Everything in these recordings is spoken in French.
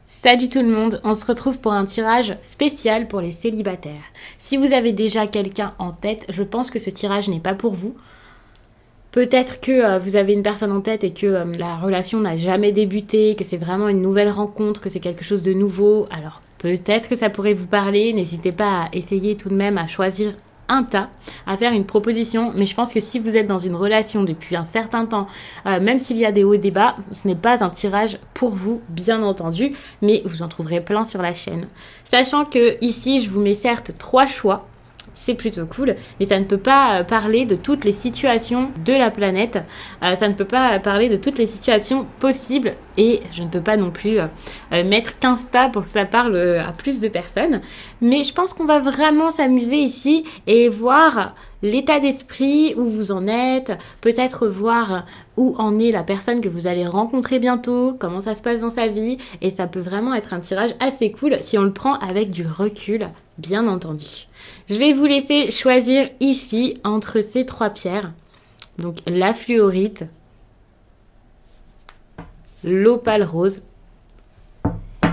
Salut tout le monde, on se retrouve pour un tirage spécial pour les célibataires. Si vous avez déjà quelqu'un en tête, je pense que ce tirage n'est pas pour vous. Peut-être que vous avez une personne en tête et que la relation n'a jamais débuté, que c'est vraiment une nouvelle rencontre, que c'est quelque chose de nouveau. Alors peut-être que ça pourrait vous parler, n'hésitez pas à essayer tout de même à choisir un tas, à faire une proposition, mais je pense que si vous êtes dans une relation depuis un certain temps, même s'il y a des hauts et des bas, ce n'est pas un tirage pour vous, bien entendu, mais vous en trouverez plein sur la chaîne. Sachant que ici, je vous mets certes 3 choix, c'est plutôt cool, mais ça ne peut pas parler de toutes les situations de la planète, ça ne peut pas parler de toutes les situations possibles, et je ne peux pas non plus mettre 15 tas pour que ça parle à plus de personnes, mais je pense qu'on va vraiment s'amuser ici et voir l'état d'esprit, où vous en êtes, peut-être voir où en est la personne que vous allez rencontrer bientôt, comment ça se passe dans sa vie, et ça peut vraiment être un tirage assez cool si on le prend avec du recul, bien entendu. Je vais vous laisser choisir ici entre ces 3 pierres, donc la fluorite, l'opale rose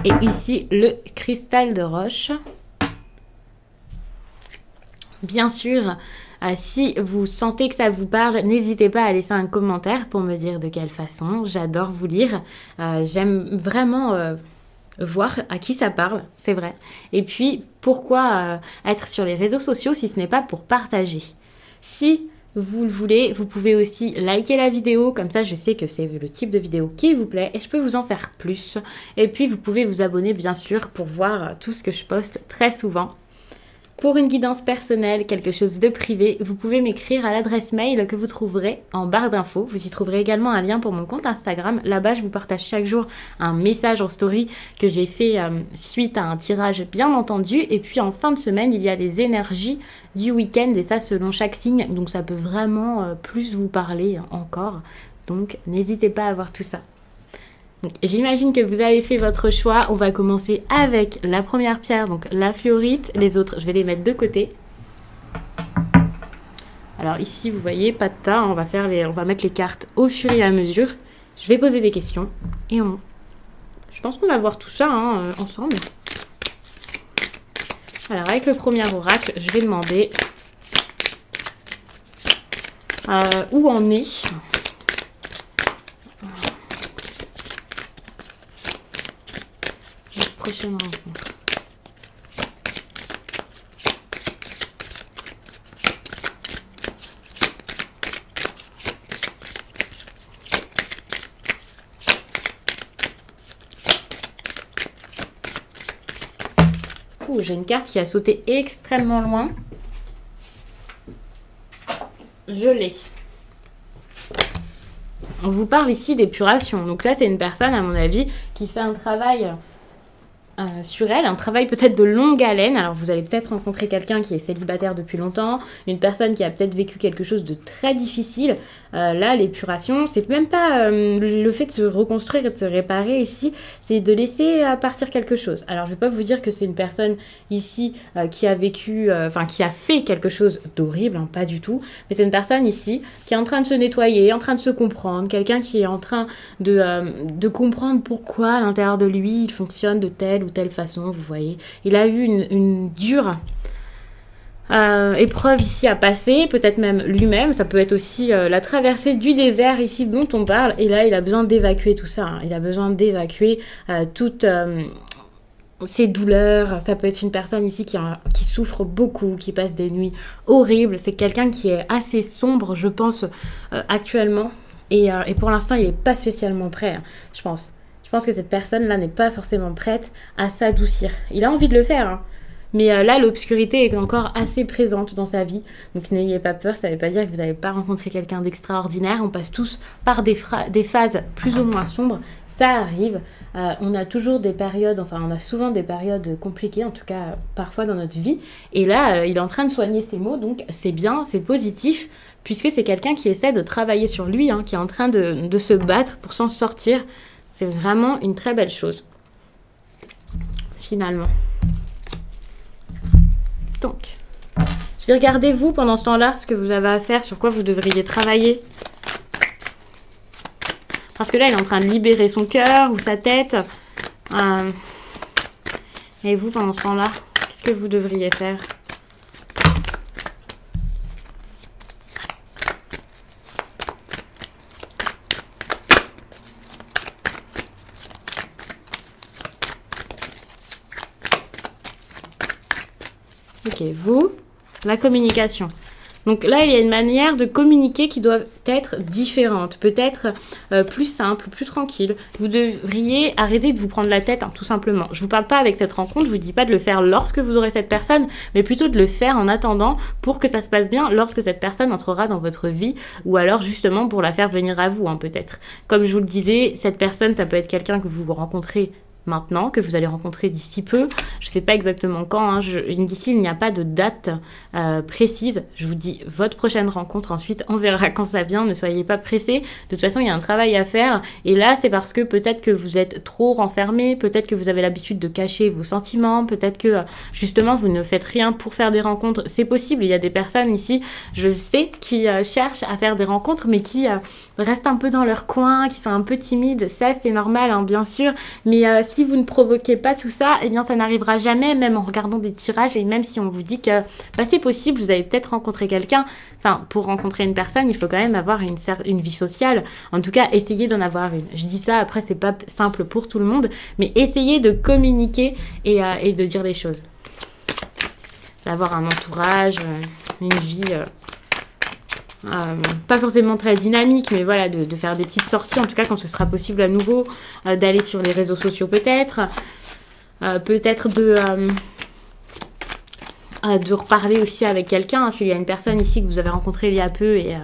et ici le cristal de roche. Bien sûr, si vous sentez que ça vous parle, n'hésitez pas à laisser un commentaire pour me dire de quelle façon. J'adore vous lire, j'aime vraiment voir à qui ça parle, c'est vrai. Et puis, pourquoi être sur les réseaux sociaux si ce n'est pas pour partager? Si vous le voulez, vous pouvez aussi liker la vidéo, comme ça je sais que c'est le type de vidéo qui vous plaît et je peux vous en faire plus. Et puis, vous pouvez vous abonner bien sûr pour voir tout ce que je poste très souvent. Pour une guidance personnelle, quelque chose de privé, vous pouvez m'écrire à l'adresse mail que vous trouverez en barre d'infos. Vous y trouverez également un lien pour mon compte Instagram. Là-bas, je vous partage chaque jour un message en story que j'ai fait suite à un tirage, bien entendu. Et puis en fin de semaine, il y a les énergies du week-end et ça selon chaque signe. Donc ça peut vraiment plus vous parler encore. Donc n'hésitez pas à voir tout ça. J'imagine que vous avez fait votre choix. On va commencer avec la première pierre, donc la fluorite. Les autres, je vais les mettre de côté. Alors ici, vous voyez, pas de tas. On va mettre les cartes au fur et à mesure. Je vais poser des questions et je pense qu'on va voir tout ça ensemble. Alors avec le premier oracle, je vais demander où en est prochaine rencontre. J'ai une carte qui a sauté extrêmement loin. Je l'ai. On vous parle ici d'épuration. Donc là, c'est une personne, à mon avis, qui fait un travail sur elle, un travail peut-être de longue haleine. Alors vous allez peut-être rencontrer quelqu'un qui est célibataire depuis longtemps, une personne qui a peut-être vécu quelque chose de très difficile. Là, l'épuration, c'est même pas le fait de se reconstruire et de se réparer ici, c'est de laisser partir quelque chose. Alors je vais pas vous dire que c'est une personne ici qui a vécu, qui a fait quelque chose d'horrible, hein, pas du tout, mais c'est une personne ici qui est en train de se nettoyer, en train de se comprendre, quelqu'un qui est en train de comprendre pourquoi à l'intérieur de lui il fonctionne de telle ou telle façon, vous voyez. Il a eu une dure épreuve ici à passer, peut-être même lui-même, ça peut être aussi la traversée du désert ici dont on parle, et là il a besoin d'évacuer tout ça, hein. Il a besoin d'évacuer toutes ses douleurs. Ça peut être une personne ici qui souffre beaucoup, qui passe des nuits horribles, c'est quelqu'un qui est assez sombre je pense actuellement, et pour l'instant il n'est pas spécialement prêt, hein, je pense. Je pense que cette personne-là n'est pas forcément prête à s'adoucir. Il a envie de le faire, hein. Mais là, l'obscurité est encore assez présente dans sa vie. Donc n'ayez pas peur, ça ne veut pas dire que vous n'allez pas rencontrer quelqu'un d'extraordinaire. On passe tous par des phases plus ou moins sombres. Ça arrive. On a toujours des périodes, on a souvent des périodes compliquées, en tout cas parfois dans notre vie. Et là, il est en train de soigner ses maux, donc c'est bien, c'est positif, puisque c'est quelqu'un qui essaie de travailler sur lui, hein, qui est en train de se battre pour s'en sortir. C'est vraiment une très belle chose, finalement. Donc, je vais regarder vous pendant ce temps-là, ce que vous avez à faire, sur quoi vous devriez travailler. Parce que là, il est en train de libérer son cœur ou sa tête. Et vous, pendant ce temps-là, qu'est-ce que vous devriez faire? Ok, vous, la communication. Donc là, il y a une manière de communiquer qui doit être différente, peut-être plus simple, plus tranquille. Vous devriez arrêter de vous prendre la tête, hein, tout simplement. Je ne vous parle pas avec cette rencontre, je ne vous dis pas de le faire lorsque vous aurez cette personne, mais plutôt de le faire en attendant pour que ça se passe bien lorsque cette personne entrera dans votre vie, ou alors justement pour la faire venir à vous, hein, peut-être. Comme je vous le disais, cette personne, ça peut être quelqu'un que vous rencontrez maintenant, que vous allez rencontrer d'ici peu. Je ne sais pas exactement quand, hein. D'ici, il n'y a pas de date précise. Je vous dis votre prochaine rencontre. Ensuite, on verra quand ça vient. Ne soyez pas pressés. De toute façon, il y a un travail à faire. Et là, c'est parce que peut-être que vous êtes trop renfermé. Peut-être que vous avez l'habitude de cacher vos sentiments. Peut-être que, justement, vous ne faites rien pour faire des rencontres. C'est possible. Il y a des personnes ici, je sais, qui cherchent à faire des rencontres, mais qui restent un peu dans leur coin, qui sont un peu timides. Ça, c'est normal, hein, bien sûr. Mais si vous ne provoquez pas tout ça, eh bien ça n'arrivera jamais, même en regardant des tirages, et même si on vous dit que bah, c'est possible, vous allez peut-être rencontrer quelqu'un. Enfin, pour rencontrer une personne, il faut quand même avoir une vie sociale. En tout cas, essayez d'en avoir une. Je dis ça, après, c'est pas simple pour tout le monde, mais essayez de communiquer et de dire les choses. D'avoir un entourage, une vie... pas forcément très dynamique, mais voilà, de faire des petites sorties, en tout cas quand ce sera possible à nouveau, d'aller sur les réseaux sociaux peut-être, peut-être de reparler aussi avec quelqu'un, hein, s'il y a une personne ici que vous avez rencontrée il y a peu et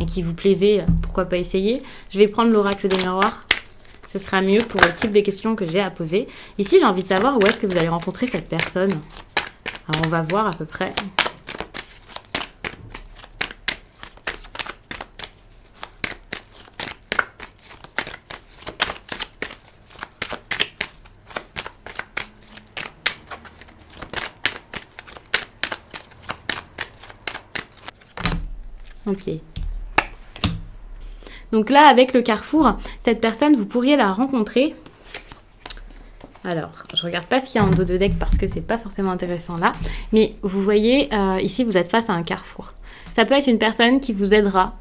qui vous plaisait, pourquoi pas essayer. Je vais prendre l'oracle des miroirs, ce sera mieux pour le type de questions que j'ai à poser. Ici, j'ai envie de savoir où est-ce que vous allez rencontrer cette personne. Alors on va voir à peu près. Ok. Donc là, avec le carrefour, cette personne, vous pourriez la rencontrer. Alors, je regarde pas ce qu'il y a en dos de deck parce que c'est pas forcément intéressant là. Mais vous voyez, ici, vous êtes face à un carrefour. Ça peut être une personne qui vous aidera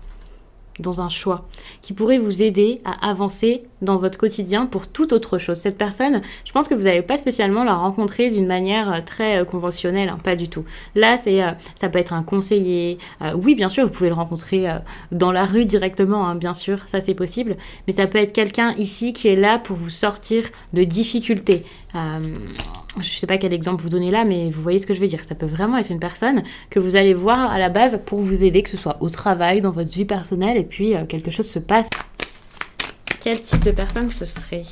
dans un choix, qui pourrait vous aider à avancer dans votre quotidien pour toute autre chose. Cette personne, je pense que vous n'allez pas spécialement la rencontrer d'une manière très conventionnelle, hein, pas du tout. Là, ça peut être un conseiller. Oui, bien sûr, vous pouvez le rencontrer dans la rue directement, hein, bien sûr, ça c'est possible. Mais ça peut être quelqu'un ici qui est là pour vous sortir de difficultés. Je ne sais pas quel exemple vous donner là, mais vous voyez ce que je veux dire. Ça peut vraiment être une personne que vous allez voir à la base pour vous aider, que ce soit au travail, dans votre vie personnelle, et puis quelque chose se passe. Quel type de personne ce serait ?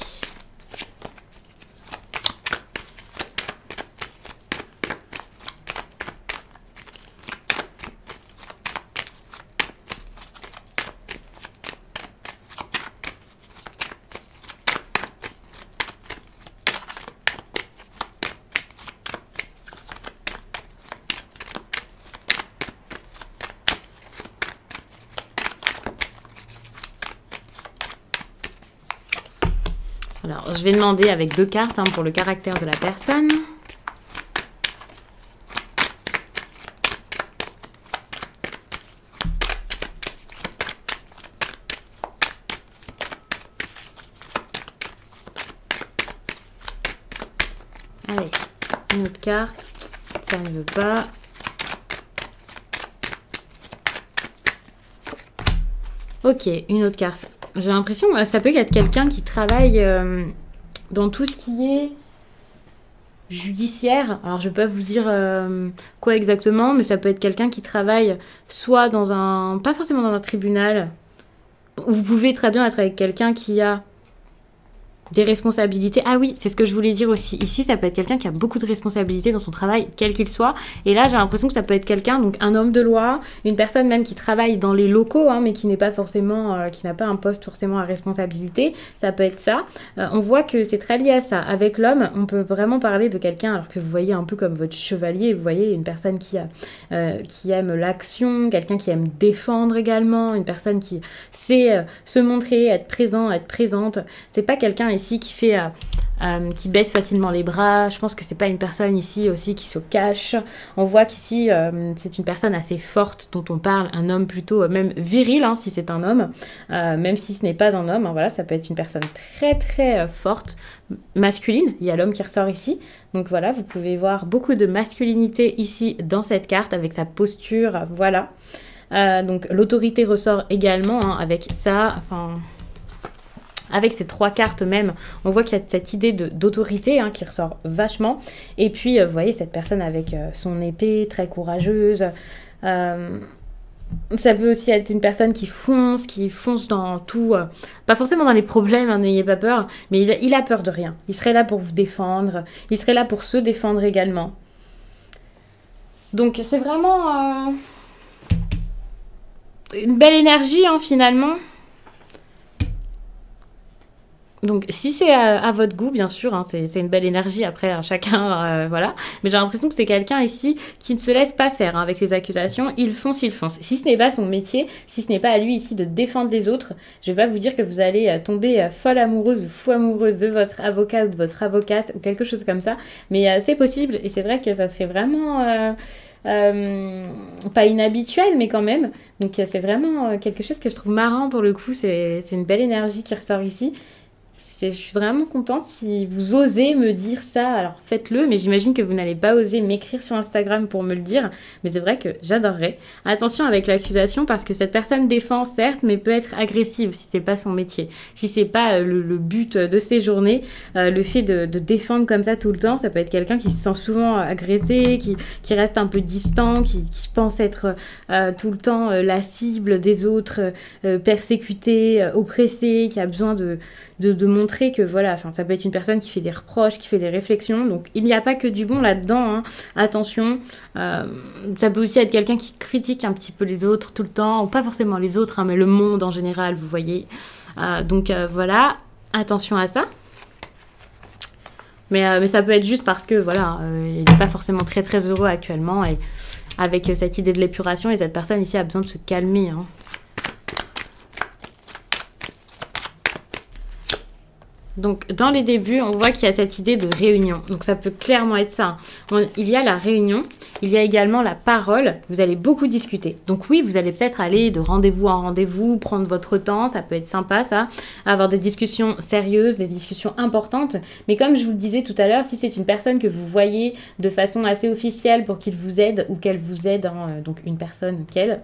Alors, je vais demander avec 2 cartes, hein, pour le caractère de la personne. Allez, une autre carte. Ça ne veut pas. Ok, une autre carte. J'ai l'impression que ça peut être quelqu'un qui travaille dans tout ce qui est judiciaire. Alors, je ne vais pas vous dire quoi exactement, mais ça peut être quelqu'un qui travaille soit dans un... pas forcément dans un tribunal. Vous pouvez très bien être avec quelqu'un qui a des responsabilités. Ah oui, c'est ce que je voulais dire aussi. Ici, ça peut être quelqu'un qui a beaucoup de responsabilités dans son travail, quel qu'il soit. Et là, j'ai l'impression que ça peut être quelqu'un, donc un homme de loi, une personne même qui travaille dans les locaux, hein, mais qui n'est pas forcément, qui n'a pas un poste forcément à responsabilité. Ça peut être ça. On voit que c'est très lié à ça. Avec l'homme, on peut vraiment parler de quelqu'un, alors que vous voyez un peu comme votre chevalier, vous voyez une personne qui aime l'action, quelqu'un qui aime défendre également, une personne qui sait se montrer, être présent, être présente. C'est pas quelqu'un ici qui fait qui baisse facilement les bras. Je pense que c'est pas une personne ici aussi qui se cache. On voit qu'ici c'est une personne assez forte dont on parle, un homme plutôt même viril, hein, si c'est un homme, même si ce n'est pas un homme, hein, voilà, ça peut être une personne très très forte, masculine. Il y a l'homme qui ressort ici, donc voilà, vous pouvez voir beaucoup de masculinité ici dans cette carte avec sa posture, voilà. Donc l'autorité ressort également, hein, avec ça, enfin avec ces 3 cartes même, on voit qu'il y a cette idée d'autorité, hein, qui ressort vachement. Et puis, vous voyez, cette personne avec son épée, très courageuse. Ça peut aussi être une personne qui fonce dans tout. Pas forcément dans les problèmes, hein, n'ayez pas peur. Mais il a peur de rien. Il serait là pour vous défendre. Il serait là pour se défendre également. Donc, c'est vraiment une belle énergie, hein, finalement. Donc, si c'est à votre goût, bien sûr, hein, c'est une belle énergie, après, à chacun, voilà. Mais j'ai l'impression que c'est quelqu'un ici qui ne se laisse pas faire, hein, avec les accusations. Il fonce, il fonce. Si ce n'est pas son métier, si ce n'est pas à lui ici de défendre les autres, je vais pas vous dire que vous allez tomber folle amoureuse ou fou amoureuse de votre avocat ou de votre avocate ou quelque chose comme ça. Mais c'est possible, et c'est vrai que ça serait vraiment... pas inhabituel, mais quand même. Donc, c'est vraiment quelque chose que je trouve marrant pour le coup. C'est une belle énergie qui ressort ici. Je suis vraiment contente si vous osez me dire ça, alors faites-le, mais j'imagine que vous n'allez pas oser m'écrire sur Instagram pour me le dire, mais c'est vrai que j'adorerais. Attention avec l'accusation, parce que cette personne défend, certes, mais peut être agressive si c'est pas son métier, si c'est pas le but de ses journées. Le fait de défendre comme ça tout le temps, ça peut être quelqu'un qui se sent souvent agressé, qui reste un peu distant, qui pense être tout le temps la cible des autres, persécuté, oppressé, qui a besoin de montrer que voilà, enfin ça peut être une personne qui fait des reproches, qui fait des réflexions, donc il n'y a pas que du bon là-dedans, hein. Attention, ça peut aussi être quelqu'un qui critique un petit peu les autres tout le temps, ou pas forcément les autres, hein, mais le monde en général, vous voyez. Donc voilà, attention à ça. Mais ça peut être juste parce que voilà, il n'est pas forcément très très heureux actuellement, et avec cette idée de l'épuration, et cette personne ici a besoin de se calmer, hein. Donc, dans les débuts, on voit qu'il y a cette idée de réunion. Donc, ça peut clairement être ça. Il y a la réunion, il y a également la parole. Vous allez beaucoup discuter. Donc, oui, vous allez peut-être aller de rendez-vous en rendez-vous, prendre votre temps. Ça peut être sympa, ça. Avoir des discussions sérieuses, des discussions importantes. Mais comme je vous le disais tout à l'heure, si c'est une personne que vous voyez de façon assez officielle pour qu'il vous aide ou qu'elle vous aide, hein, donc une personne qu'elle.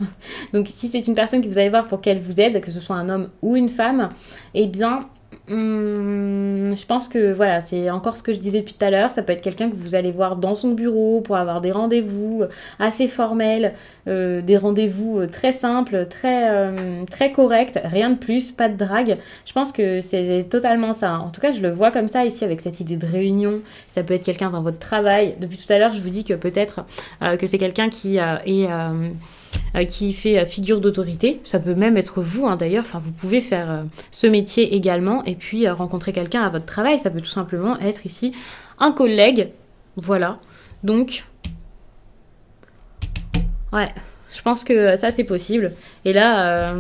Donc, si c'est une personne que vous allez voir pour qu'elle vous aide, que ce soit un homme ou une femme, eh bien... je pense que voilà, c'est encore ce que je disais depuis tout à l'heure, ça peut être quelqu'un que vous allez voir dans son bureau pour avoir des rendez-vous assez formels, des rendez-vous très simples, très corrects, rien de plus, pas de drague. Je pense que c'est totalement ça. En tout cas, je le vois comme ça ici avec cette idée de réunion. Ça peut être quelqu'un dans votre travail. Depuis tout à l'heure, je vous dis que peut-être que c'est quelqu'un qui qui fait figure d'autorité. Ça peut même être vous, hein, d'ailleurs. Enfin, vous pouvez faire ce métier également et puis rencontrer quelqu'un à votre travail. Ça peut tout simplement être ici un collègue. Voilà. Donc, ouais, je pense que ça, c'est possible. Et là,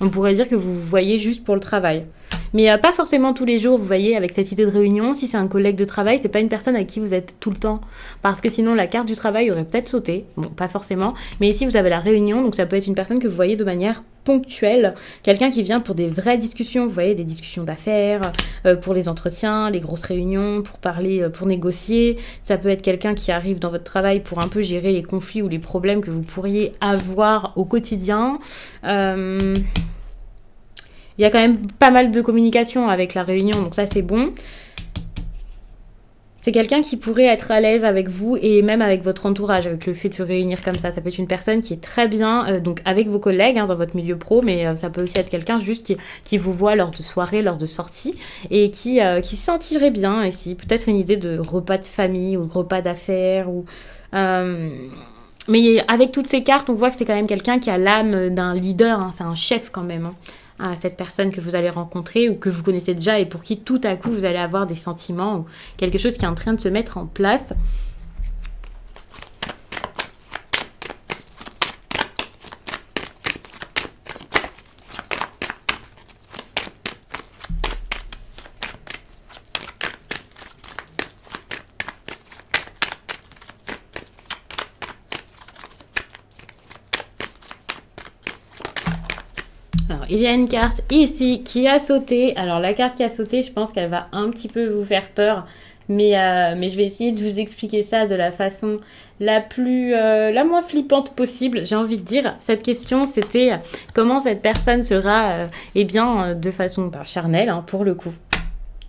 on pourrait dire que vous vous voyez juste pour le travail. Mais pas forcément tous les jours, vous voyez, avec cette idée de réunion. Si c'est un collègue de travail, c'est pas une personne avec qui vous êtes tout le temps. Parce que sinon, la carte du travail aurait peut-être sauté. Bon, pas forcément. Mais ici, vous avez la réunion. Donc, ça peut être une personne que vous voyez de manière ponctuelle. Quelqu'un qui vient pour des vraies discussions. Vous voyez, des discussions d'affaires, pour les entretiens, les grosses réunions, pour parler, pour négocier. Ça peut être quelqu'un qui arrive dans votre travail pour un peu gérer les conflits ou les problèmes que vous pourriez avoir au quotidien. Il y a quand même pas mal de communication avec la réunion, donc ça c'est bon. C'est quelqu'un qui pourrait être à l'aise avec vous et même avec votre entourage, avec le fait de se réunir comme ça. Ça peut être une personne qui est très bien, donc avec vos collègues dans votre milieu pro, mais ça peut aussi être quelqu'un juste qui vous voit lors de soirées, lors de sorties, et qui se sentirait bien ici. Peut-être une idée de repas de famille ou de repas d'affaires. Mais avec toutes ces cartes, on voit que c'est quand même quelqu'un qui a l'âme d'un leader, hein. C'est un chef quand même, hein. Cette personne que vous allez rencontrer ou que vous connaissez déjà et pour qui tout à coup vous allez avoir des sentiments ou quelque chose qui est en train de se mettre en place. Alors, il y a une carte ici qui a sauté. Alors, la carte qui a sauté, je pense qu'elle va un petit peu vous faire peur. Mais je vais essayer de vous expliquer ça de la façon la moins flippante possible. J'ai envie de dire, cette question, c'était comment cette personne sera, de façon charnelle, hein, pour le coup.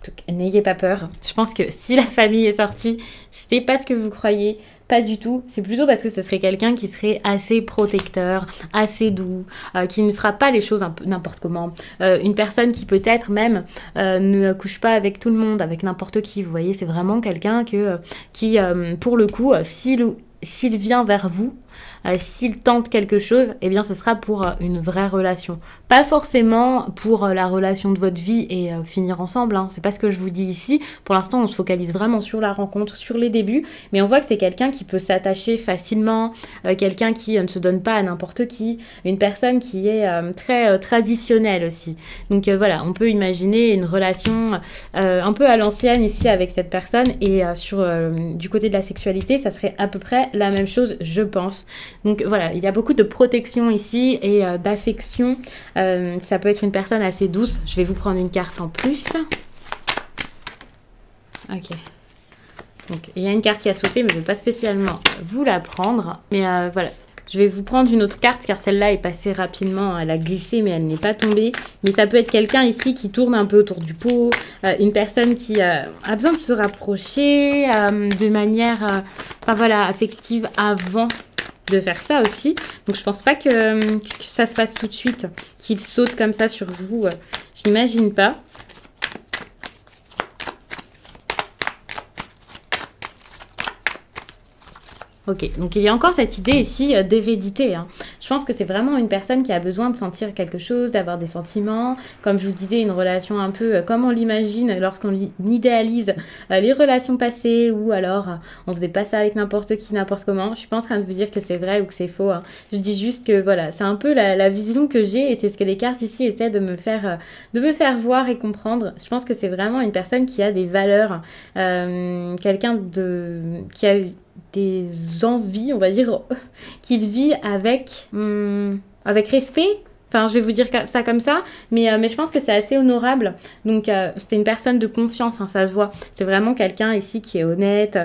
Donc, n'ayez pas peur. Je pense que si la famille est sortie, c'était pas ce que vous croyez. Pas du tout. C'est plutôt parce que ce serait quelqu'un qui serait assez protecteur, assez doux, qui ne fera pas les choses un peu n'importe comment. Une personne qui peut-être même ne couche pas avec tout le monde, avec n'importe qui. Vous voyez, c'est vraiment quelqu'un qui, pour le coup, s'il vient vers vous, s'il tente quelque chose, eh bien ce sera pour une vraie relation. Pas forcément pour la relation de votre vie et finir ensemble, hein. C'est pas ce que je vous dis ici. Pour l'instant, on se focalise vraiment sur la rencontre, sur les débuts, mais on voit que c'est quelqu'un qui peut s'attacher facilement, quelqu'un qui ne se donne pas à n'importe qui, une personne qui est très traditionnelle aussi. Donc voilà, on peut imaginer une relation un peu à l'ancienne ici avec cette personne et du côté de la sexualité, ça serait à peu près la même chose, je pense. Donc voilà, il y a beaucoup de protection ici et d'affection. Ça peut être une personne assez douce. Je vais vous prendre une carte en plus. Ok. Donc il y a une carte qui a sauté, mais je ne vais pas spécialement vous la prendre. Mais voilà. Je vais vous prendre une autre carte car celle-là est passée rapidement. Elle a glissé mais elle n'est pas tombée. Mais ça peut être quelqu'un ici qui tourne un peu autour du pot. Une personne qui a besoin de se rapprocher de manière affective avant de faire ça aussi. Donc je pense pas que ça se fasse tout de suite. Qu'il saute comme ça sur vous. Je n'imagine pas. Ok, donc il y a encore cette idée ici d'hérédité, hein. Je pense que c'est vraiment une personne qui a besoin de sentir quelque chose, d'avoir des sentiments. Comme je vous disais, une relation un peu comme on l'imagine lorsqu'on idéalise les relations passées ou alors on faisait pas ça avec n'importe qui, n'importe comment. Je suis pas en train de vous dire que c'est vrai ou que c'est faux, hein. Je dis juste que voilà, c'est un peu la vision que j'ai et c'est ce que les cartes ici essaient de me faire voir et comprendre. Je pense que c'est vraiment une personne qui a des valeurs, quelqu'un qui a des envies, on va dire, qu'il vit avec respect. Enfin, je vais vous dire ça comme ça, mais je pense que c'est assez honorable. Donc, c'est une personne de confiance, hein, ça se voit. C'est vraiment quelqu'un ici qui est honnête,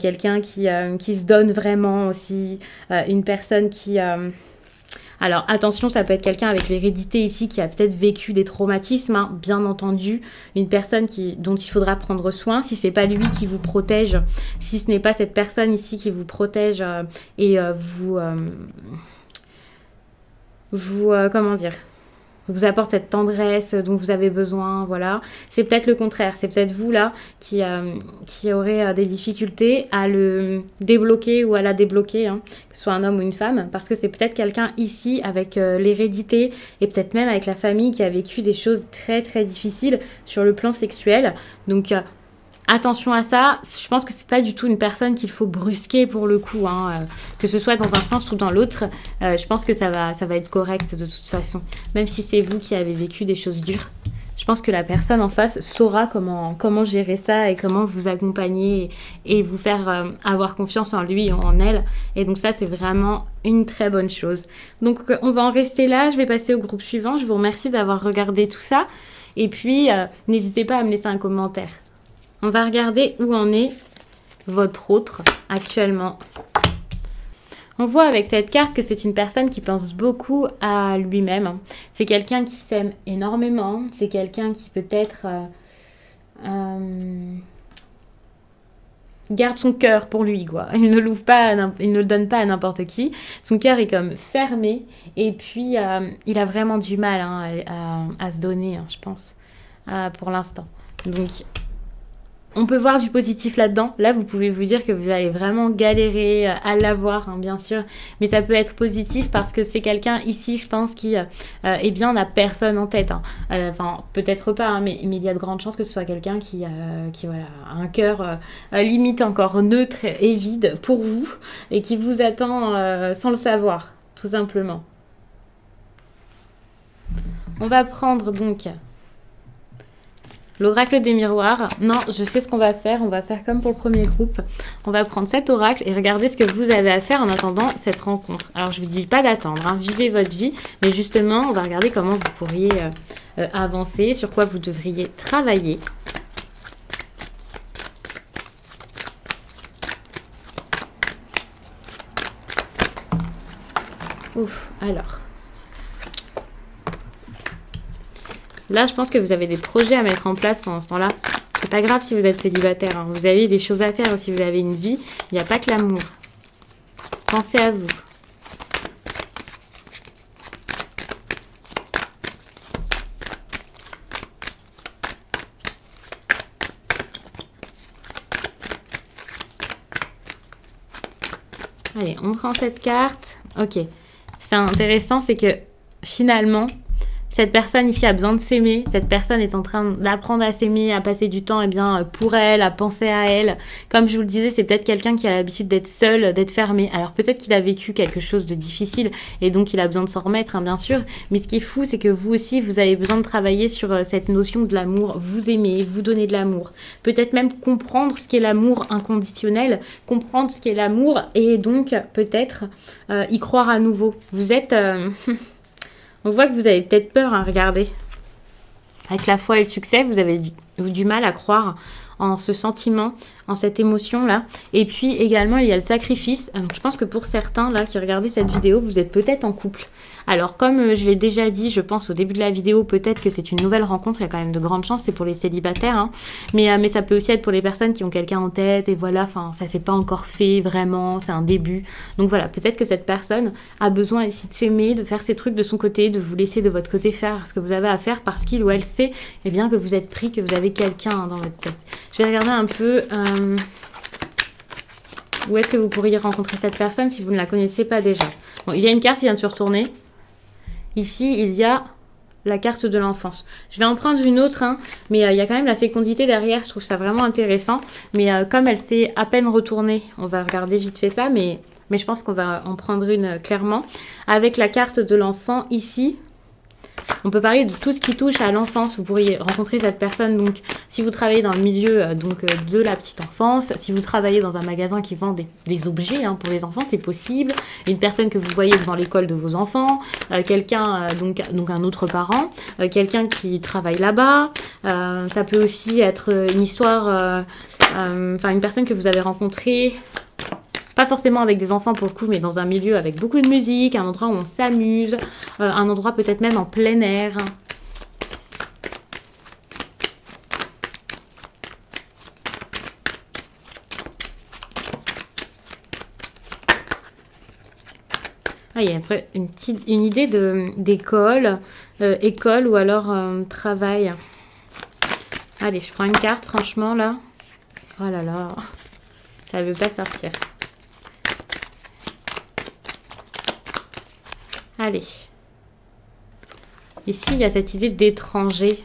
quelqu'un qui se donne vraiment aussi, une personne qui... Alors attention, ça peut être quelqu'un avec l'hérédité ici qui a peut-être vécu des traumatismes, hein, bien entendu. Une personne dont il faudra prendre soin. Si c'est pas lui qui vous protège, si ce n'est pas cette personne ici qui vous protège comment dire, vous apporte cette tendresse dont vous avez besoin, voilà. C'est peut-être le contraire, c'est peut-être vous là qui aurez des difficultés à le débloquer ou à la débloquer, hein, que ce soit un homme ou une femme, parce que c'est peut-être quelqu'un ici avec l'hérédité et peut-être même avec la famille qui a vécu des choses très très difficiles sur le plan sexuel. Donc attention à ça, je pense que c'est pas du tout une personne qu'il faut brusquer pour le coup, hein, que ce soit dans un sens ou dans l'autre. Je pense que ça va être correct de toute façon. Même si c'est vous qui avez vécu des choses dures, je pense que la personne en face saura comment gérer ça et comment vous accompagner et vous faire avoir confiance en lui ou en elle. Et donc ça, c'est vraiment une très bonne chose. Donc on va en rester là, je vais passer au groupe suivant. Je vous remercie d'avoir regardé tout ça. Et puis, n'hésitez pas à me laisser un commentaire. On va regarder où en est votre autre actuellement. On voit avec cette carte que c'est une personne qui pense beaucoup à lui-même. C'est quelqu'un qui s'aime énormément. C'est quelqu'un qui peut-être garde son cœur pour lui, quoi. Il ne l'ouvre pas, il ne le donne pas à n'importe qui. Son cœur est comme fermé. Et puis, il a vraiment du mal hein, à se donner, hein, je pense, pour l'instant. Donc, on peut voir du positif là-dedans. Là, vous pouvez vous dire que vous allez vraiment galérer à l'avoir, hein, bien sûr. Mais ça peut être positif parce que c'est quelqu'un ici, je pense, qui, eh bien, n'a personne en tête. Hein. Enfin, peut-être pas, hein, mais il y a de grandes chances que ce soit quelqu'un qui voilà, a un cœur limite encore neutre et vide pour vous et qui vous attend sans le savoir, tout simplement. On va prendre donc... l'oracle des miroirs. Non, je sais ce qu'on va faire. On va faire comme pour le premier groupe. On va prendre cet oracle et regarder ce que vous avez à faire en attendant cette rencontre. Alors, je ne vous dis pas d'attendre. Hein. Vivez votre vie. Mais justement, on va regarder comment vous pourriez avancer, sur quoi vous devriez travailler. Ouf, alors... là, je pense que vous avez des projets à mettre en place pendant ce temps-là. C'est pas grave si vous êtes célibataire. Hein. Vous avez des choses à faire. Si vous avez une vie, il n'y a pas que l'amour. Pensez à vous. Allez, on prend cette carte. Ok. C'est intéressant, c'est que finalement... cette personne ici a besoin de s'aimer. Cette personne est en train d'apprendre à s'aimer, à passer du temps pour elle, à penser à elle. Comme je vous le disais, c'est peut-être quelqu'un qui a l'habitude d'être seul, d'être fermé. Alors peut-être qu'il a vécu quelque chose de difficile et donc il a besoin de s'en remettre, hein, bien sûr. Mais ce qui est fou, c'est que vous aussi, vous avez besoin de travailler sur cette notion de l'amour. Vous aimer, vous donner de l'amour. Peut-être même comprendre ce qu'est l'amour inconditionnel, comprendre ce qu'est l'amour et donc peut-être y croire à nouveau. Vous êtes... on voit que vous avez peut-être peur, hein, regardez. Avec la foi et le succès, vous avez du mal à croire en ce sentiment, en cette émotion-là. Et puis également, il y a le sacrifice. Donc, je pense que pour certains, là, qui regardent cette vidéo, vous êtes peut-être en couple. Alors, comme je l'ai déjà dit, je pense au début de la vidéo, peut-être que c'est une nouvelle rencontre. Il y a quand même de grandes chances, c'est pour les célibataires. Hein. Mais ça peut aussi être pour les personnes qui ont quelqu'un en tête. Et voilà, enfin, ça s'est pas encore fait vraiment. C'est un début. Donc voilà, peut-être que cette personne a besoin ici de s'aimer, de faire ses trucs de son côté, de vous laisser de votre côté faire ce que vous avez à faire parce qu'il ou elle sait eh bien, que vous êtes pris, que vous avez quelqu'un hein, dans votre tête. Je vais regarder un peu... où est-ce que vous pourriez rencontrer cette personne si vous ne la connaissez pas déjà. Bon, il y a une carte qui vient de se retourner. Ici, il y a la carte de l'enfance. Je vais en prendre une autre, hein, mais il y a quand même la fécondité derrière. Je trouve ça vraiment intéressant. Mais comme elle s'est à peine retournée, on va regarder vite fait ça. Mais je pense qu'on va en prendre une clairement. Avec la carte de l'enfant ici... on peut parler de tout ce qui touche à l'enfance. Vous pourriez rencontrer cette personne, donc si vous travaillez dans le milieu de la petite enfance, si vous travaillez dans un magasin qui vend des objets hein, pour les enfants, c'est possible. Une personne que vous voyez devant l'école de vos enfants, quelqu'un, donc un autre parent, quelqu'un qui travaille là-bas. Ça peut aussi être une histoire, une personne que vous avez rencontrée. Pas forcément avec des enfants pour le coup, mais dans un milieu avec beaucoup de musique, un endroit où on s'amuse, un endroit peut-être même en plein air. Ah, il y a après une idée d'école, école ou alors travail. Allez, je prends une carte, franchement, là. Oh là là, ça ne veut pas sortir. Allez. Ici, il y a cette idée d'étranger.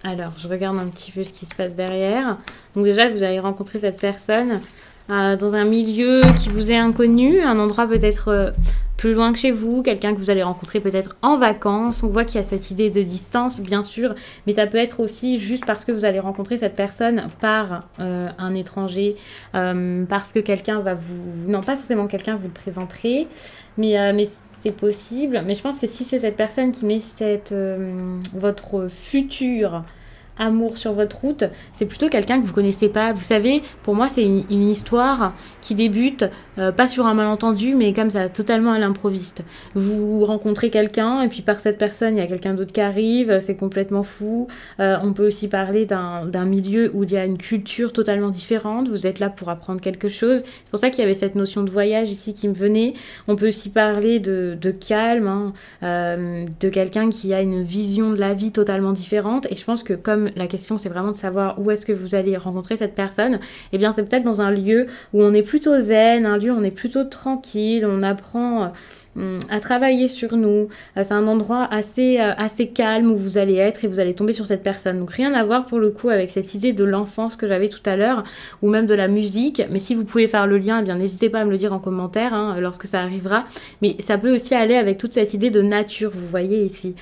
Alors, je regarde un petit peu ce qui se passe derrière. Donc déjà, vous allez rencontrer cette personne dans un milieu qui vous est inconnu, un endroit peut-être plus loin que chez vous, quelqu'un que vous allez rencontrer peut-être en vacances. On voit qu'il y a cette idée de distance, bien sûr, mais ça peut être aussi juste parce que vous allez rencontrer cette personne par un étranger, parce que quelqu'un va vous... non, pas forcément quelqu'un vous le présenterez, mais c'est possible. Mais je pense que si c'est cette personne qui met votre futur amour sur votre route, c'est plutôt quelqu'un que vous connaissez pas. Vous savez, pour moi, c'est une histoire qui débute, pas sur un malentendu, mais comme ça, totalement à l'improviste. Vous rencontrez quelqu'un, et puis par cette personne, il y a quelqu'un d'autre qui arrive, c'est complètement fou. On peut aussi parler d'un milieu où il y a une culture totalement différente. Vous êtes là pour apprendre quelque chose. C'est pour ça qu'il y avait cette notion de voyage ici qui me venait. On peut aussi parler de calme, hein, de quelqu'un qui a une vision de la vie totalement différente. Et je pense que comme la question, c'est vraiment de savoir où est-ce que vous allez rencontrer cette personne, eh bien, c'est peut-être dans un lieu où on est plutôt zen, un lieu où on est plutôt tranquille, on apprend à travailler sur nous. C'est un endroit assez calme où vous allez être et vous allez tomber sur cette personne. Donc rien à voir pour le coup avec cette idée de l'enfance que j'avais tout à l'heure ou même de la musique. Mais si vous pouvez faire le lien, eh bien n'hésitez pas à me le dire en commentaire hein, lorsque ça arrivera. Mais ça peut aussi aller avec toute cette idée de nature, vous voyez ici.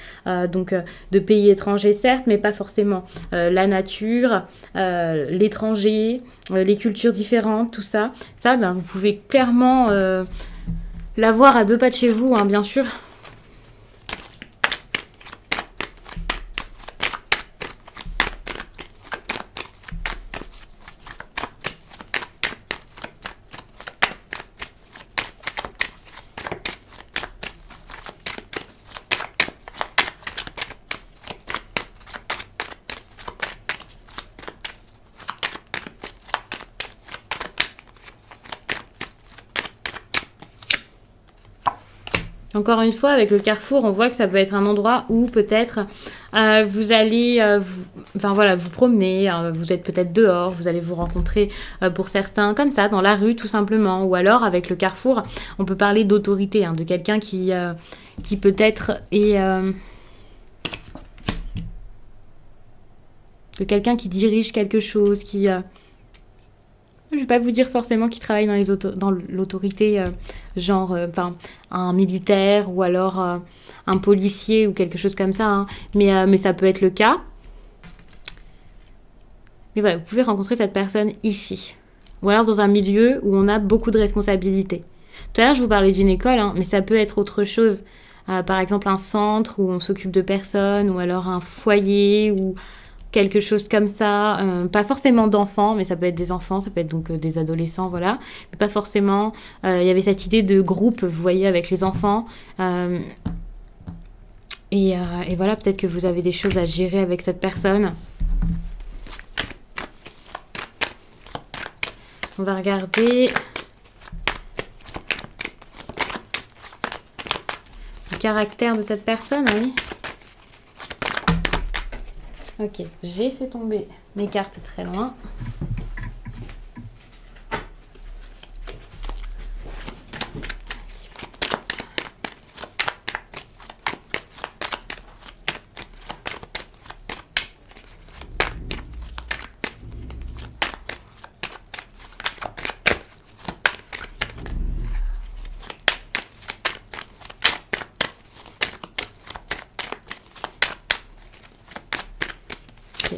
Donc de pays étrangers certes, mais pas forcément. La nature, l'étranger, les cultures différentes, tout ça. Ça, ben, vous pouvez clairement... l'avoir à 2 pas de chez vous, hein, bien sûr. Encore une fois, avec le carrefour, on voit que ça peut être un endroit où peut-être vous allez vous promener, vous êtes peut-être dehors, vous allez vous rencontrer pour certains comme ça, dans la rue tout simplement. Ou alors, avec le carrefour, on peut parler d'autorité, hein, de quelqu'un qui peut-être est... de quelqu'un qui dirige quelque chose, qui... Je vais pas vous dire forcément qu'il travaille dans l'autorité, genre un militaire ou alors un policier ou quelque chose comme ça, hein. Mais ça peut être le cas. Mais voilà, vous pouvez rencontrer cette personne ici. Ou alors dans un milieu où on a beaucoup de responsabilités. Tout à l'heure, je vous parlais d'une école, hein, mais ça peut être autre chose. Par exemple, un centre où on s'occupe de personnes, ou alors un foyer, ou... quelque chose comme ça, pas forcément d'enfants, mais ça peut être des enfants, ça peut être donc des adolescents, voilà, mais pas forcément. Il y avait cette idée de groupe, vous voyez, avec les enfants. Et voilà, peut-être que vous avez des choses à gérer avec cette personne. On va regarder le caractère de cette personne, oui. Ok, j'ai fait tomber mes cartes très loin.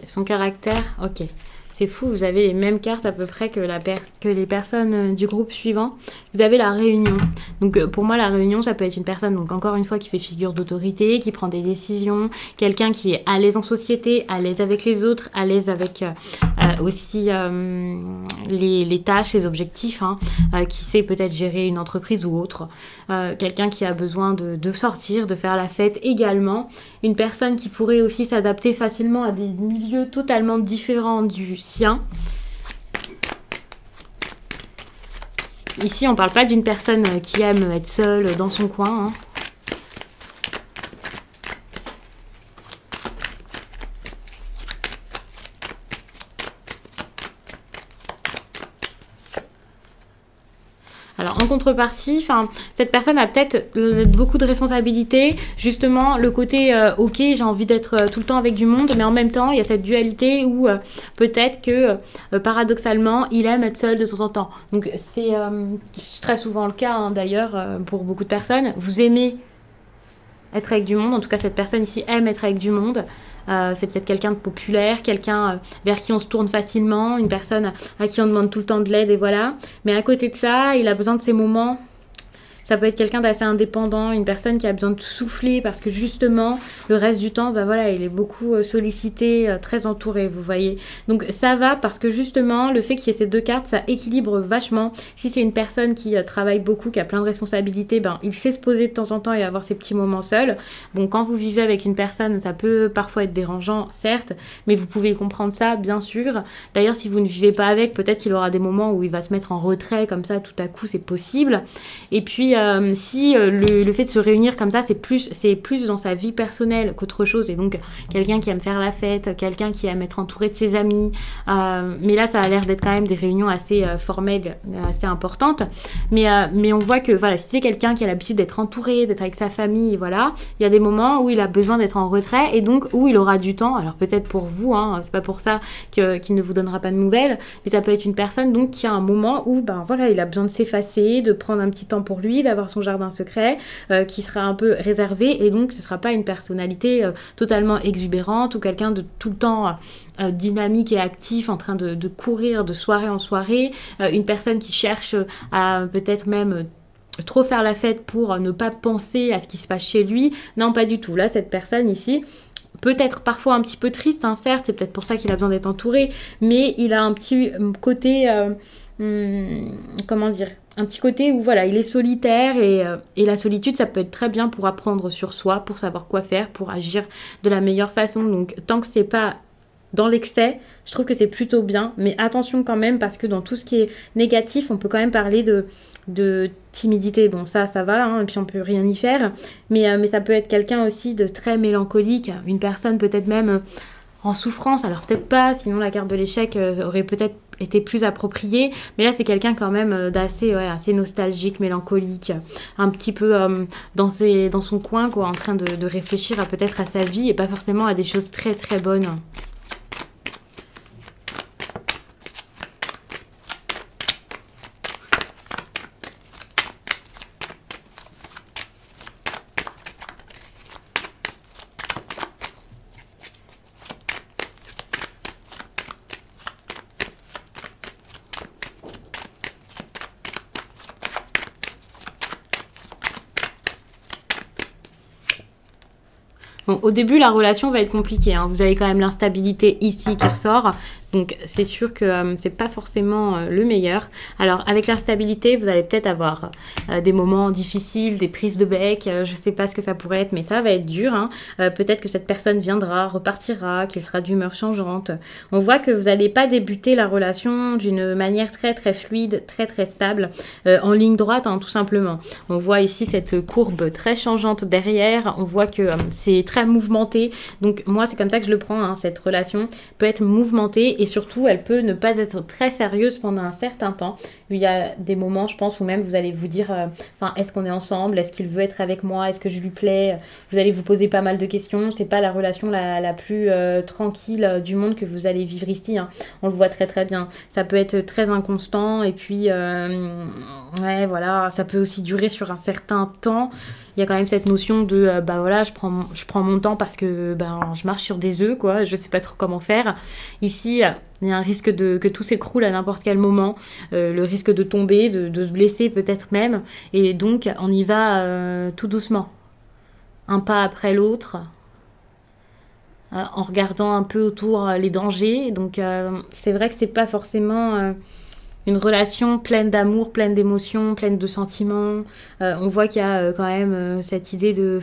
Son caractère, ok. C'est fou, vous avez les mêmes cartes à peu près que les personnes du groupe suivant. Vous avez la réunion. Donc pour moi, la réunion, ça peut être une personne, donc encore une fois, qui fait figure d'autorité, qui prend des décisions, quelqu'un qui est à l'aise en société, à l'aise avec les autres, à l'aise avec aussi les tâches, les objectifs, hein, qui sait peut-être gérer une entreprise ou autre. Quelqu'un qui a besoin de sortir, de faire la fête également. Une personne qui pourrait aussi s'adapter facilement à des milieux totalement différents du sien. Ici, on parle pas d'une personne qui aime être seule dans son coin, hein. Alors en contrepartie, cette personne a peut-être beaucoup de responsabilités, justement le côté ok, j'ai envie d'être tout le temps avec du monde, mais en même temps il y a cette dualité où peut-être que paradoxalement il aime être seul de temps en temps. Donc c'est très souvent le cas, hein, d'ailleurs pour beaucoup de personnes. Vous aimez être avec du monde, en tout cas cette personne ici aime être avec du monde. C'est peut-être quelqu'un de populaire, quelqu'un vers qui on se tourne facilement, une personne à qui on demande tout le temps de l'aide et voilà. Mais à côté de ça, il a besoin de ces moments Ça peut être quelqu'un d'assez indépendant, une personne qui a besoin de souffler parce que justement, le reste du temps, bah voilà, il est beaucoup sollicité, très entouré, vous voyez. Donc ça va parce que justement, le fait qu'il y ait ces deux cartes, ça équilibre vachement. Si c'est une personne qui travaille beaucoup, qui a plein de responsabilités, ben il sait se poser de temps en temps et avoir ses petits moments seuls. Bon, quand vous vivez avec une personne, ça peut parfois être dérangeant, certes, mais vous pouvez comprendre ça, bien sûr. D'ailleurs, si vous ne vivez pas avec, peut-être qu'il aura des moments où il va se mettre en retrait, comme ça, tout à coup, c'est possible. Et puis, si le fait de se réunir comme ça, c'est plus dans sa vie personnelle qu'autre chose. Et donc, quelqu'un qui aime faire la fête, quelqu'un qui aime être entouré de ses amis. Mais là, ça a l'air d'être quand même des réunions assez formelles, assez importantes. Mais on voit que, voilà, si c'est quelqu'un qui a l'habitude d'être entouré, d'être avec sa famille, voilà, il y a des moments où il a besoin d'être en retrait et donc où il aura du temps. Alors, peut-être pour vous, hein, c'est pas pour ça qu'il ne vous donnera pas de nouvelles, mais ça peut être une personne donc qui a un moment où ben voilà, il a besoin de s'effacer, de prendre un petit temps pour lui, d'avoir son jardin secret, qui sera un peu réservé, et donc ce sera pas une personnalité totalement exubérante ou quelqu'un de tout le temps dynamique et actif, en train de courir de soirée en soirée, une personne qui cherche à peut-être même trop faire la fête pour ne pas penser à ce qui se passe chez lui. Non, pas du tout. Là, cette personne ici, peut-être parfois un petit peu triste, hein, certes, c'est peut-être pour ça qu'il a besoin d'être entouré, mais il a un petit côté, comment dire, un petit côté où voilà, il est solitaire et la solitude, ça peut être très bien pour apprendre sur soi, pour savoir quoi faire, pour agir de la meilleure façon. Donc tant que c'est pas dans l'excès, je trouve que c'est plutôt bien, mais attention quand même, parce que dans tout ce qui est négatif, on peut quand même parler de timidité. Bon, ça va, hein, et puis on peut rien y faire, mais ça peut être quelqu'un aussi de très mélancolique, une personne peut-être même en souffrance, alors peut-être pas, sinon la carte de l'échec aurait peut-être été plus appropriée, mais là c'est quelqu'un quand même d'assez assez nostalgique, mélancolique, un petit peu dans son coin, quoi, en train de réfléchir à peut-être à sa vie et pas forcément à des choses très très bonnes. Bon, au début, la relation va être compliquée, hein. Vous avez quand même l'instabilité ici qui ressort. Donc, c'est sûr que c'est pas forcément le meilleur. Alors, avec l'instabilité, vous allez peut-être avoir des moments difficiles, des prises de bec. Je sais pas ce que ça pourrait être, mais ça va être dur, hein. Peut-être que cette personne viendra, repartira, qu'il sera d'humeur changeante. On voit que vous n'allez pas débuter la relation d'une manière très, très fluide, très, très stable, en ligne droite, hein, tout simplement. On voit ici cette courbe très changeante derrière. On voit que c'est très mouvementé. Donc, moi, c'est comme ça que je le prends, hein. Cette relation peut être mouvementée. Et surtout, elle peut ne pas être très sérieuse pendant un certain temps. Il y a des moments, je pense, où même vous allez vous dire, est-ce qu'on est ensemble? Est-ce qu'il veut être avec moi? Est-ce que je lui plais? Vous allez vous poser pas mal de questions. C'est pas la relation la plus tranquille du monde que vous allez vivre ici, hein. On le voit très très bien. Ça peut être très inconstant et puis, ouais, voilà, ça peut aussi durer sur un certain temps. Il y a quand même cette notion de, voilà, je prends mon temps parce que je marche sur des œufs, quoi. Je sais pas trop comment faire. Ici, il y a un risque que tout s'écroule à n'importe quel moment, le risque de tomber, de se blesser peut-être même. Et donc, on y va tout doucement, un pas après l'autre, en regardant un peu autour les dangers. Donc, c'est vrai que c'est pas forcément une relation pleine d'amour, pleine d'émotions, pleine de sentiments. On voit qu'il y a quand même cette idée que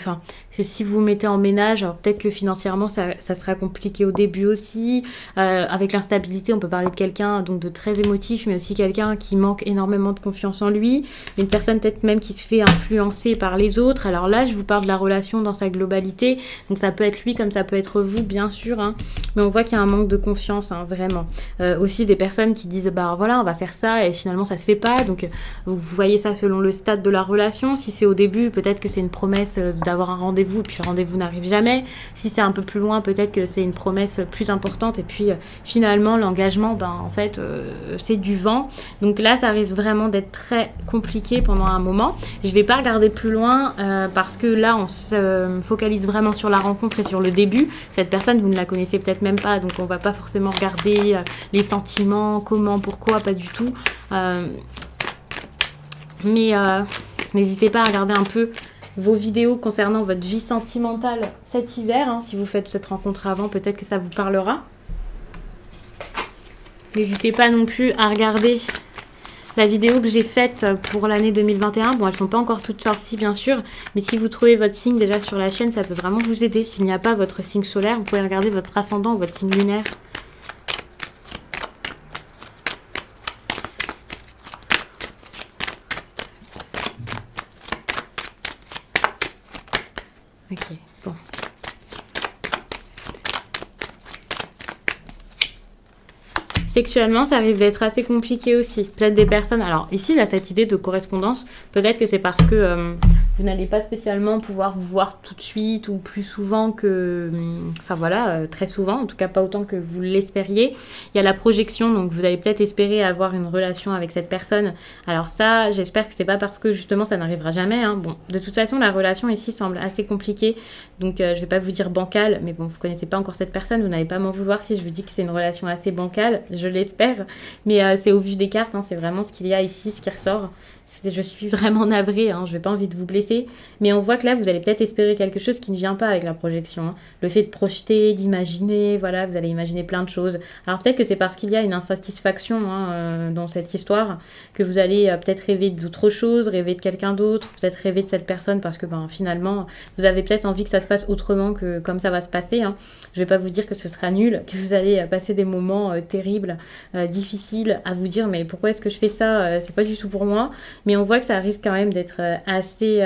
si vous vous mettez en ménage, alors peut-être que financièrement ça sera compliqué au début aussi. Avec l'instabilité, on peut parler de quelqu'un donc de très émotif, mais aussi quelqu'un qui manque énormément de confiance en lui. Une personne peut-être même qui se fait influencer par les autres. Alors là, je vous parle de la relation dans sa globalité. Donc ça peut être lui comme ça peut être vous, bien sûr, hein. Mais on voit qu'il y a un manque de confiance, hein, vraiment. Aussi des personnes qui disent, voilà, on va faire ça et finalement ça se fait pas. Donc vous voyez ça selon le stade de la relation. Si c'est au début, peut-être que c'est une promesse d'avoir un rendez-vous et puis le rendez-vous n'arrive jamais. Si c'est un peu plus loin, peut-être que c'est une promesse plus importante et puis finalement l'engagement, en fait c'est du vent. Donc là ça risque vraiment d'être très compliqué pendant un moment. Je vais pas regarder plus loin parce que là on se focalise vraiment sur la rencontre et sur le début. Cette personne vous ne la connaissez peut-être même pas, donc on va pas forcément regarder les sentiments, comment, pourquoi, pas du tout. Mais N'hésitez pas à regarder un peu vos vidéos concernant votre vie sentimentale cet hiver. Hein. Si vous faites cette rencontre avant, peut-être que ça vous parlera. N'hésitez pas non plus à regarder la vidéo que j'ai faite pour l'année 2021. Bon, elles ne sont pas encore toutes sorties, bien sûr. Mais si vous trouvez votre signe déjà sur la chaîne, ça peut vraiment vous aider. S'il n'y a pas votre signe solaire, vous pouvez regarder votre ascendant ou votre signe lunaire. Ok, bon. Sexuellement, ça risque d'être assez compliqué aussi. Peut-être des personnes... Alors ici, il y a cette idée de correspondance. Peut-être que c'est parce que vous n'allez pas spécialement pouvoir vous voir tout de suite ou plus souvent que... Enfin voilà, très souvent. En tout cas, pas autant que vous l'espériez. Il y a la projection, donc vous allez peut-être espérer avoir une relation avec cette personne. Alors ça, j'espère que c'est pas parce que justement ça n'arrivera jamais. Hein. Bon, de toute façon, la relation ici semble assez compliquée. Donc je vais pas vous dire bancale, mais bon, vous connaissez pas encore cette personne. Vous n'allez pas m'en vouloir si je vous dis que c'est une relation assez bancale. Je l'espère, mais c'est au vu des cartes, hein, c'est vraiment ce qu'il y a ici, ce qui ressort. Je suis vraiment navrée, hein, je n'ai pas envie de vous blesser, mais on voit que là, vous allez peut-être espérer quelque chose qui ne vient pas avec la projection. Hein. Le fait de projeter, d'imaginer, voilà, vous allez imaginer plein de choses. Alors peut-être que c'est parce qu'il y a une insatisfaction dans cette histoire, que vous allez peut-être rêver d'autre chose, rêver de quelqu'un d'autre, peut-être rêver de cette personne, parce que finalement, vous avez peut-être envie que ça se passe autrement que comme ça va se passer. Hein. Je ne vais pas vous dire que ce sera nul, que vous allez passer des moments terribles, difficiles, à vous dire, mais pourquoi est-ce que je fais ça, c'est pas du tout pour moi. Mais on voit que ça risque quand même d'être assez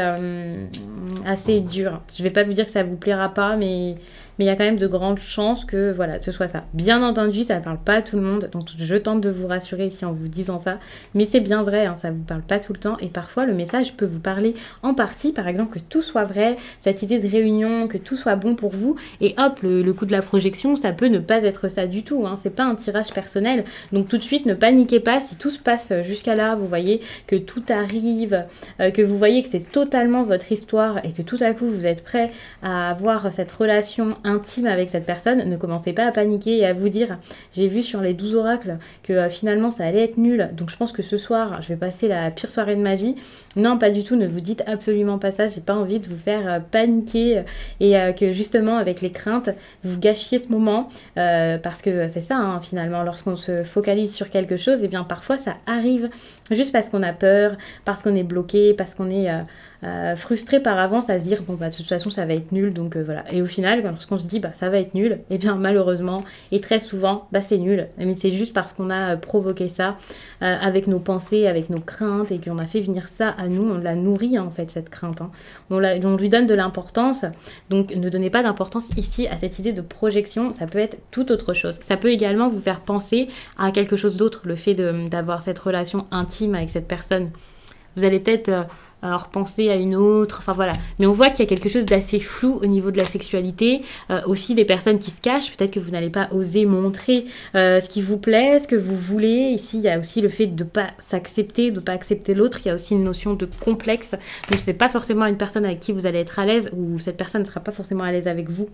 dur. Je vais pas vous dire que ça vous plaira pas, mais il y a quand même de grandes chances que voilà, ce soit ça. Bien entendu, ça ne parle pas à tout le monde, donc je tente de vous rassurer ici en vous disant ça, mais c'est bien vrai, hein, ça ne vous parle pas tout le temps, et parfois le message peut vous parler en partie, par exemple que tout soit vrai, cette idée de réunion, que tout soit bon pour vous, et hop, le coup de la projection, ça peut ne pas être ça du tout, hein, c'est pas un tirage personnel, donc tout de suite, ne paniquez pas, si tout se passe jusqu'à là, vous voyez que tout arrive, que vous voyez que c'est totalement votre histoire, et que tout à coup, vous êtes prêt à avoir cette relation intime avec cette personne, ne commencez pas à paniquer et à vous dire j'ai vu sur les 12 oracles que finalement ça allait être nul, donc je pense que ce soir je vais passer la pire soirée de ma vie. Non, pas du tout, ne vous dites absolument pas ça, j'ai pas envie de vous faire paniquer et que justement avec les craintes vous gâchiez ce moment parce que c'est ça hein, finalement, lorsqu'on se focalise sur quelque chose, et bien parfois ça arrive juste parce qu'on a peur, parce qu'on est bloqué, parce qu'on est frustré par avance à se dire bon bah de toute façon ça va être nul, donc voilà, et au final lorsqu'on se dit bah ça va être nul, et bien malheureusement et très souvent bah c'est nul, mais c'est juste parce qu'on a provoqué ça avec nos pensées, avec nos craintes, et qu'on a fait venir ça à nous, on l'a nourri en fait cette crainte, hein. On lui donne de l'importance, donc ne donnez pas d'importance ici à cette idée de projection, ça peut être tout autre chose, ça peut également vous faire penser à quelque chose d'autre, le fait d'avoir cette relation intime avec cette personne. Vous allez peut-être repenser à une autre, enfin voilà. Mais on voit qu'il y a quelque chose d'assez flou au niveau de la sexualité. Aussi des personnes qui se cachent, peut-être que vous n'allez pas oser montrer ce qui vous plaît, ce que vous voulez. Ici, il y a aussi le fait de ne pas s'accepter, de ne pas accepter l'autre. Il y a aussi une notion de complexe. Donc, ce n'est pas forcément une personne avec qui vous allez être à l'aise, ou cette personne ne sera pas forcément à l'aise avec vous.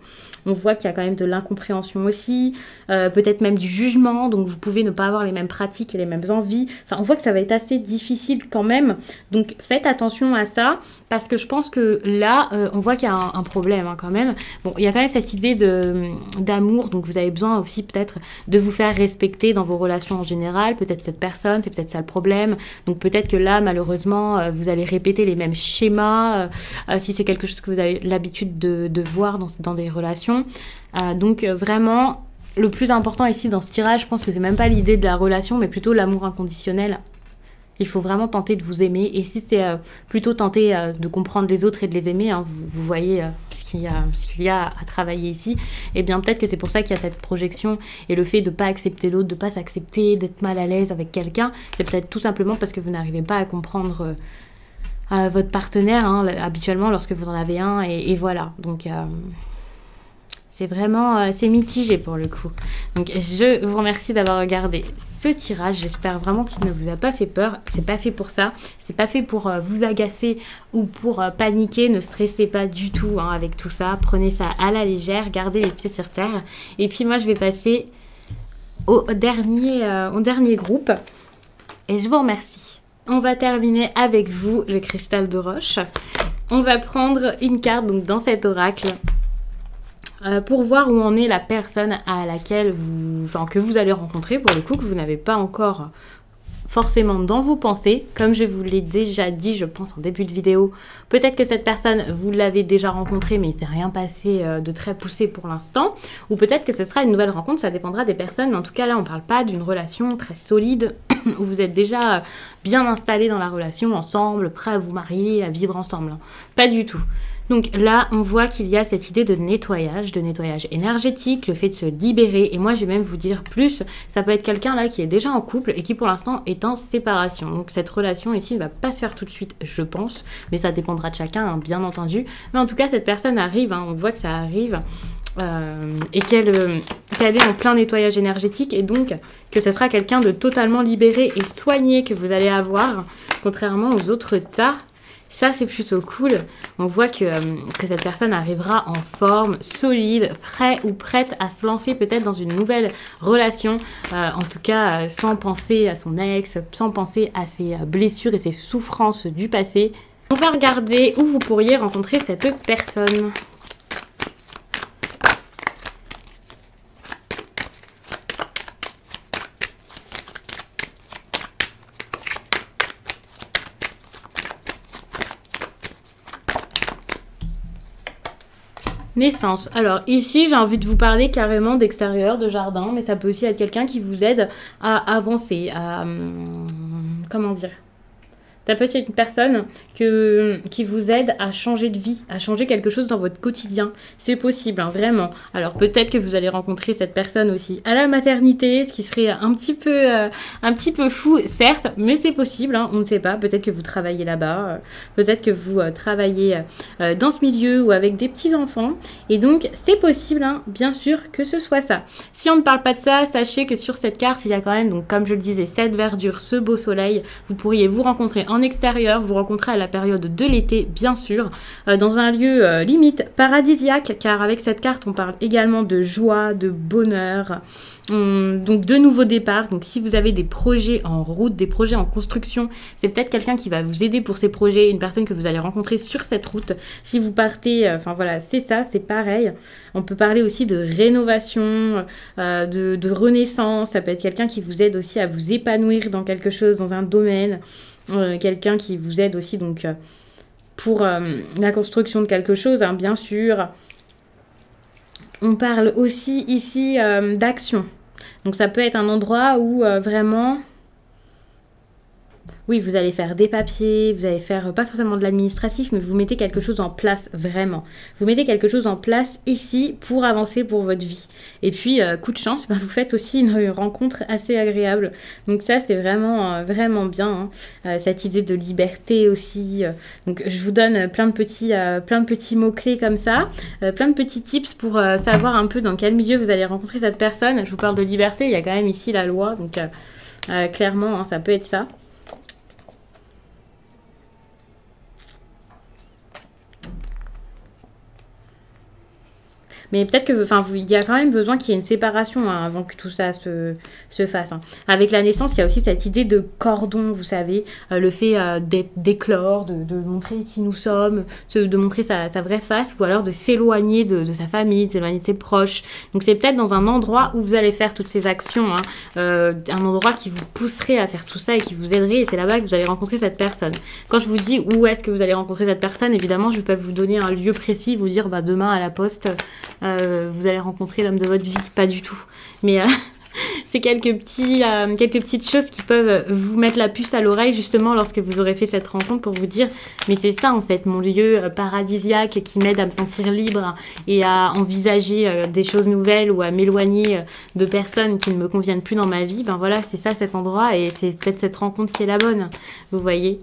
On voit qu'il y a quand même de l'incompréhension aussi, peut-être même du jugement. Donc, vous pouvez ne pas avoir les mêmes pratiques et les mêmes envies. Enfin, on voit que ça va être assez difficile quand même. Donc, faites attention à ça, parce que je pense que là, on voit qu'il y a un problème hein, quand même. Bon, il y a quand même cette idée d'amour, donc vous avez besoin aussi peut-être de vous faire respecter dans vos relations en général. Peut-être cette personne, c'est peut-être ça le problème. Donc peut-être que là, malheureusement, vous allez répéter les mêmes schémas, si c'est quelque chose que vous avez l'habitude de voir dans des relations. Donc vraiment, le plus important ici dans ce tirage, je pense que c'est même pas l'idée de la relation, mais plutôt l'amour inconditionnel. Il faut vraiment tenter de vous aimer. Et si c'est plutôt tenter de comprendre les autres et de les aimer, hein, vous voyez ce qu'il y a à travailler ici, et bien peut-être que c'est pour ça qu'il y a cette projection et le fait de ne pas accepter l'autre, de ne pas s'accepter, d'être mal à l'aise avec quelqu'un. C'est peut-être tout simplement parce que vous n'arrivez pas à comprendre votre partenaire, hein, habituellement lorsque vous en avez un. Et voilà. Donc... c'est vraiment, c'est mitigé pour le coup. Donc je vous remercie d'avoir regardé ce tirage. J'espère vraiment qu'il ne vous a pas fait peur. C'est pas fait pour ça. C'est pas fait pour vous agacer ou pour paniquer. Ne stressez pas du tout hein, avec tout ça. Prenez ça à la légère. Gardez les pieds sur terre. Et puis moi je vais passer au dernier groupe. Et je vous remercie. On va terminer avec vous, le cristal de roche. On va prendre une carte donc, dans cet oracle pour voir où en est la personne à laquelle que vous allez rencontrer, pour le coup, que vous n'avez pas encore forcément dans vos pensées. Comme je vous l'ai déjà dit, je pense en début de vidéo, peut-être que cette personne, vous l'avez déjà rencontrée, mais il ne s'est rien passé de très poussé pour l'instant. Ou peut-être que ce sera une nouvelle rencontre, ça dépendra des personnes. Mais en tout cas, là, on ne parle pas d'une relation très solide, où vous êtes déjà bien installés dans la relation, ensemble, prêts à vous marier, à vivre ensemble. Pas du tout. Donc là, on voit qu'il y a cette idée de nettoyage énergétique, le fait de se libérer. Et moi, je vais même vous dire plus, ça peut être quelqu'un là qui est déjà en couple et qui pour l'instant est en séparation. Donc cette relation ici ne va pas se faire tout de suite, je pense. Mais ça dépendra de chacun, hein, bien entendu. Mais en tout cas, cette personne arrive, hein, on voit que ça arrive. Et qu'elle est en plein nettoyage énergétique et donc que ce sera quelqu'un de totalement libéré et soigné que vous allez avoir, contrairement aux autres tas. Ça, c'est plutôt cool. On voit que cette personne arrivera en forme, solide, prêt ou prête à se lancer peut-être dans une nouvelle relation. En tout cas, sans penser à son ex, sans penser à ses blessures et ses souffrances du passé. On va regarder où vous pourriez rencontrer cette personne. Naissance. Alors ici, j'ai envie de vous parler carrément d'extérieur, de jardin, mais ça peut aussi être quelqu'un qui vous aide à avancer, à... comment dire ? Ça peut être une personne qui vous aide à changer de vie, à changer quelque chose dans votre quotidien. C'est possible, hein, vraiment. Alors peut-être que vous allez rencontrer cette personne aussi à la maternité, ce qui serait un petit peu fou, certes, mais c'est possible, hein, on ne sait pas. Peut-être que vous travaillez là-bas, peut-être que vous travaillez dans ce milieu ou avec des petits-enfants. Et donc, c'est possible, hein, bien sûr, que ce soit ça. Si on ne parle pas de ça, sachez que sur cette carte, il y a quand même, donc comme je le disais, cette verdure, ce beau soleil. Vous pourriez vous rencontrer en extérieur, vous rencontrez à la période de l'été, bien sûr, dans un lieu limite paradisiaque, car avec cette carte, on parle également de joie, de bonheur, donc de nouveaux départs. Donc si vous avez des projets en route, des projets en construction, c'est peut-être quelqu'un qui va vous aider pour ces projets, une personne que vous allez rencontrer sur cette route. Si vous partez, enfin voilà, c'est ça, c'est pareil. On peut parler aussi de rénovation, de renaissance. Ça peut être quelqu'un qui vous aide aussi à vous épanouir dans quelque chose, dans un domaine. Quelqu'un qui vous aide aussi donc pour la construction de quelque chose, hein, bien sûr. On parle aussi ici d'action. Donc ça peut être un endroit où vraiment... Oui, vous allez faire des papiers, vous allez faire pas forcément de l'administratif, mais vous mettez quelque chose en place, vraiment. Vous mettez quelque chose en place ici pour avancer pour votre vie. Et puis, coup de chance, vous faites aussi une rencontre assez agréable. Donc ça, c'est vraiment, vraiment bien. Hein. Cette idée de liberté aussi. Donc je vous donne plein de petits mots-clés comme ça, plein de petits tips pour savoir un peu dans quel milieu vous allez rencontrer cette personne. Je vous parle de liberté, il y a quand même ici la loi, donc clairement, hein, ça peut être ça. Mais peut-être que, enfin, il y a quand même besoin qu'il y ait une séparation hein, avant que tout ça se fasse. Hein. Avec la naissance, il y a aussi cette idée de cordon, vous savez, le fait d'éclore, de montrer qui nous sommes, de montrer sa vraie face, ou alors de s'éloigner de sa famille, de s'éloigner de ses proches. Donc c'est peut-être dans un endroit où vous allez faire toutes ces actions, hein, un endroit qui vous pousserait à faire tout ça et qui vous aiderait, et c'est là-bas que vous allez rencontrer cette personne. Quand je vous dis où est-ce que vous allez rencontrer cette personne, évidemment, je ne vais pas vous donner un lieu précis, vous dire bah, demain à la poste... vous allez rencontrer l'homme de votre vie, pas du tout. Mais c'est quelques petites choses qui peuvent vous mettre la puce à l'oreille justement lorsque vous aurez fait cette rencontre pour vous dire mais c'est ça en fait mon lieu paradisiaque qui m'aide à me sentir libre et à envisager des choses nouvelles ou à m'éloigner de personnes qui ne me conviennent plus dans ma vie. Ben voilà, c'est ça cet endroit et c'est peut-être cette rencontre qui est la bonne, vous voyez.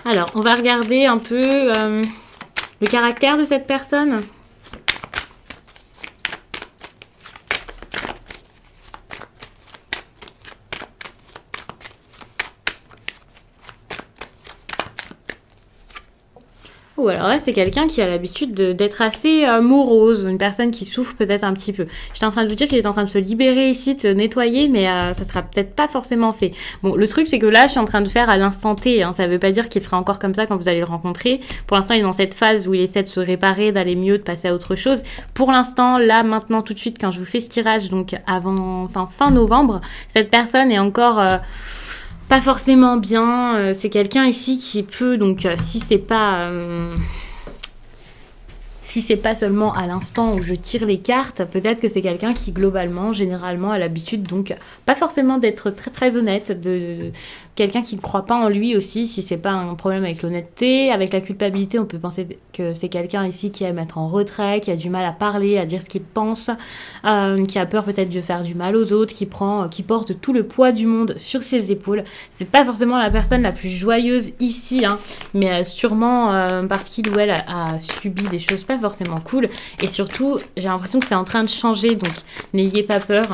Alors, on va regarder un peu le caractère de cette personne. ou alors là c'est quelqu'un qui a l'habitude d'être assez morose, une personne qui souffre peut-être un petit peu. J'étais en train de vous dire qu'il est en train de se libérer ici, de se nettoyer, mais ça sera peut-être pas forcément fait. Bon, le truc c'est que là je suis en train de faire à l'instant T, hein, ça veut pas dire qu'il sera encore comme ça quand vous allez le rencontrer. Pour l'instant il est dans cette phase où il essaie de se réparer, d'aller mieux, de passer à autre chose. Pour l'instant, là maintenant tout de suite quand je vous fais ce tirage, donc fin novembre, cette personne est encore pas forcément bien. C'est quelqu'un ici qui peut, donc si c'est pas seulement à l'instant où je tire les cartes, peut-être que c'est quelqu'un qui globalement, généralement a l'habitude, donc pas forcément d'être très très honnête, de quelqu'un qui ne croit pas en lui aussi, si c'est pas un problème avec l'honnêteté. Avec la culpabilité, on peut penser que c'est quelqu'un ici qui aime être en retrait, qui a du mal à parler, à dire ce qu'il pense, qui a peur peut-être de faire du mal aux autres, qui porte tout le poids du monde sur ses épaules. C'est pas forcément la personne la plus joyeuse ici, hein, mais sûrement parce qu'il ou elle a subi des choses pas forcément cool. Et surtout, j'ai l'impression que c'est en train de changer, donc n'ayez pas peur.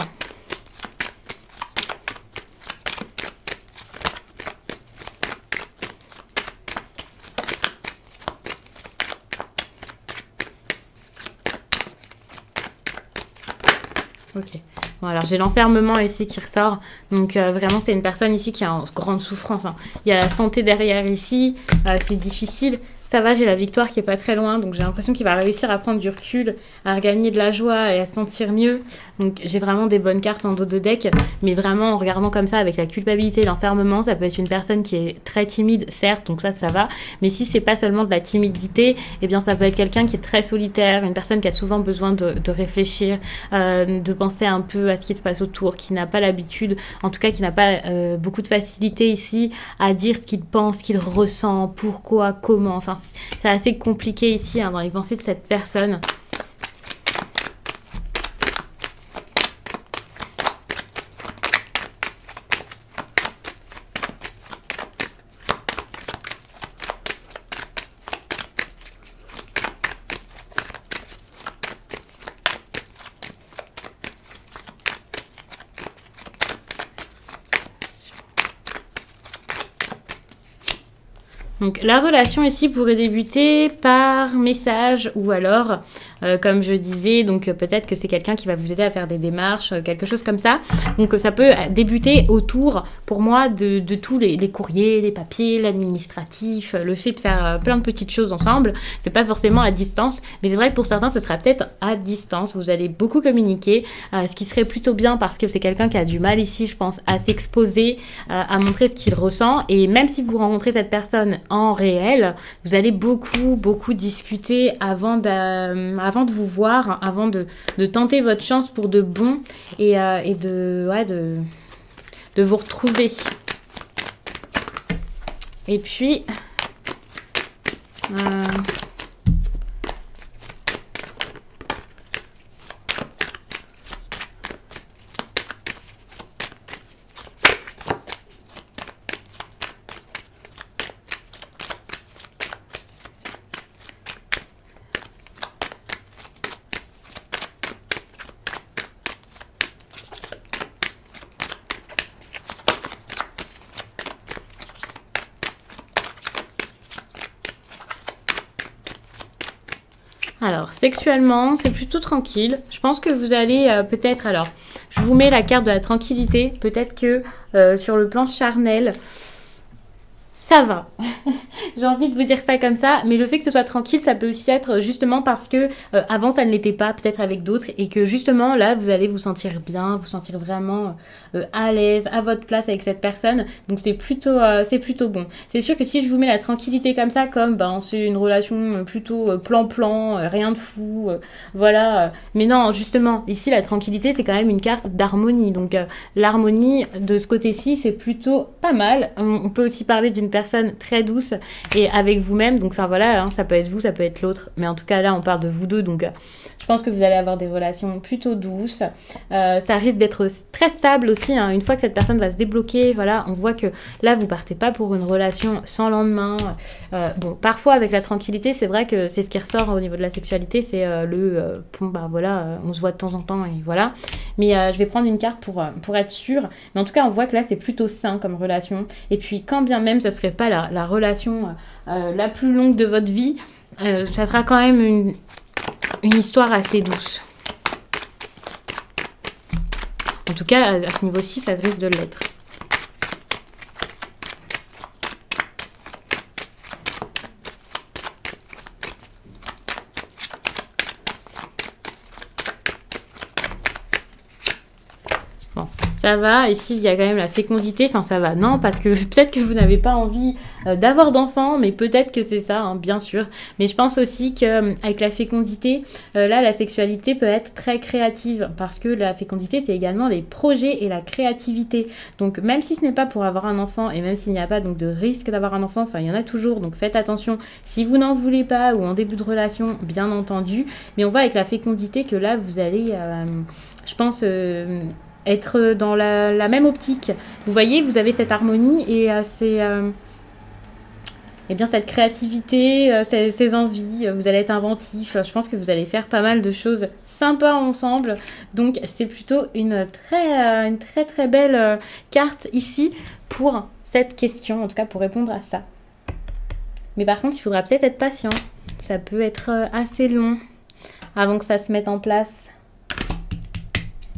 Ok. Bon, alors j'ai l'enfermement ici qui ressort. Donc vraiment, c'est une personne ici qui est en grande souffrance. Hein. Il y a la santé derrière ici. C'est difficile. Ça va, j'ai la victoire qui est pas très loin. Donc j'ai l'impression qu'il va réussir à prendre du recul, à regagner de la joie et à se sentir mieux. Donc j'ai vraiment des bonnes cartes en dos de deck. Mais vraiment, en regardant comme ça, avec la culpabilité et l'enfermement, ça peut être une personne qui est très timide, certes. Donc ça va. Mais si c'est pas seulement de la timidité, eh bien ça peut être quelqu'un qui est très solitaire. Une personne qui a souvent besoin de réfléchir, de penser un peu à ce qui se passe autour, qui n'a pas l'habitude, en tout cas qui n'a pas beaucoup de facilité ici à dire ce qu'il pense, ce qu'il ressent, pourquoi, comment. Enfin, c'est assez compliqué ici hein, dans les pensées de cette personne. Donc la relation ici pourrait débuter par message ou alors, comme je disais, donc peut-être que c'est quelqu'un qui va vous aider à faire des démarches, quelque chose comme ça. Donc ça peut débuter autour, pour moi, de tous les courriers, les papiers, l'administratif, le fait de faire plein de petites choses ensemble. C'est pas forcément à distance, mais c'est vrai que pour certains, ce sera peut-être à distance. Vous allez beaucoup communiquer, ce qui serait plutôt bien parce que c'est quelqu'un qui a du mal ici, je pense, à s'exposer, à montrer ce qu'il ressent. Et même si vous rencontrez cette personne en réel, vous allez beaucoup discuter avant de vous voir, avant de tenter votre chance pour de bon et de vous retrouver. Et puis alors, sexuellement, c'est plutôt tranquille. Je pense que vous allez peut-être... Alors, je vous mets la carte de la tranquillité. Peut-être que sur le plan charnel, ça va. J'ai envie de vous dire ça comme ça, mais le fait que ce soit tranquille, ça peut aussi être justement parce que avant ça ne l'était pas, peut-être avec d'autres, et que justement là vous allez vous sentir bien, vous sentir vraiment à l'aise, à votre place avec cette personne. Donc c'est plutôt bon. C'est sûr que si je vous mets la tranquillité comme ça, comme c'est une relation plutôt plan-plan, rien de fou, voilà. Mais non, justement, ici la tranquillité c'est quand même une carte d'harmonie. Donc l'harmonie de ce côté-ci c'est plutôt pas mal. On peut aussi parler d'une personne très douce et avec vous-même, donc enfin voilà, hein, ça peut être vous, ça peut être l'autre, mais en tout cas là on parle de vous deux, donc je pense que vous allez avoir des relations plutôt douces. Ça risque d'être très stable aussi, hein, une fois que cette personne va se débloquer, voilà, on voit que là vous partez pas pour une relation sans lendemain. Bon, parfois avec la tranquillité, c'est vrai que c'est ce qui ressort au niveau de la sexualité, c'est voilà, on se voit de temps en temps et voilà. Mais je vais prendre une carte pour être sûre, mais en tout cas on voit que là c'est plutôt sain comme relation. Et puis quand bien même ça serait pas la relation la plus longue de votre vie, ça sera quand même une histoire assez douce. En tout cas, à ce niveau-ci, ça risque de l'être. Bon, ça va. Ici, il y a quand même la fécondité. Enfin, ça va. Non, parce que peut-être que vous n'avez pas envie d'avoir d'enfants, mais peut-être que c'est ça, hein, bien sûr. Mais je pense aussi qu'avec la fécondité, là, la sexualité peut être très créative, parce que la fécondité, c'est également les projets et la créativité. Donc, même si ce n'est pas pour avoir un enfant, et même s'il n'y a pas donc de risque d'avoir un enfant, enfin, il y en a toujours, donc faites attention. Si vous n'en voulez pas, ou en début de relation, bien entendu. Mais on voit avec la fécondité que là, vous allez, je pense... être dans la même optique. Vous voyez, vous avez cette harmonie et et bien cette créativité, ces envies, vous allez être inventif. Je pense que vous allez faire pas mal de choses sympas ensemble. Donc c'est plutôt une très très belle carte ici pour cette question, en tout cas pour répondre à ça. Mais par contre, il faudra peut-être être patient. Ça peut être assez long avant que ça se mette en place.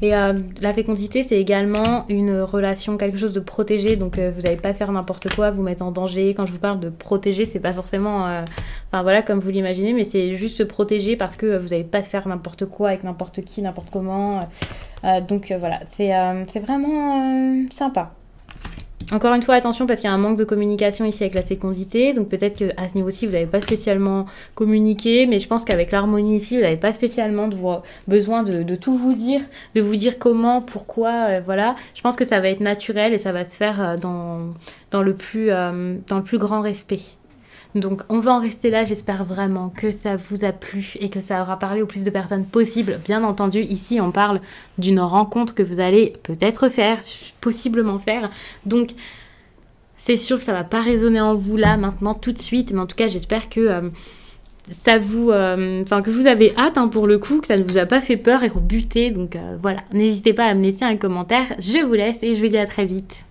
Et la fécondité, c'est également une relation, quelque chose de protégé. Donc, vous n'allez pas faire n'importe quoi, vous mettre en danger. Quand je vous parle de protéger, c'est pas forcément... Enfin, voilà, comme vous l'imaginez, mais c'est juste se protéger parce que vous n'allez pas faire n'importe quoi avec n'importe qui, n'importe comment. Donc, voilà, c'est vraiment sympa. Encore une fois, attention parce qu'il y a un manque de communication ici avec la fécondité. Donc peut-être qu'à ce niveau-ci, vous n'avez pas spécialement communiqué. Mais je pense qu'avec l'harmonie ici, vous n'avez pas spécialement besoin de tout vous dire. De vous dire comment, pourquoi, voilà. Je pense que ça va être naturel et ça va se faire dans le plus grand respect. Donc on va en rester là, j'espère vraiment que ça vous a plu et que ça aura parlé au plus de personnes possible. Bien entendu, ici on parle d'une rencontre que vous allez peut-être faire, possiblement faire. Donc c'est sûr que ça va pas résonner en vous là, maintenant, tout de suite. Mais en tout cas, j'espère que ça vous... que vous avez hâte pour le coup, que ça ne vous a pas fait peur et rebuté. Donc voilà, n'hésitez pas à me laisser un commentaire. Je vous laisse et je vous dis à très vite.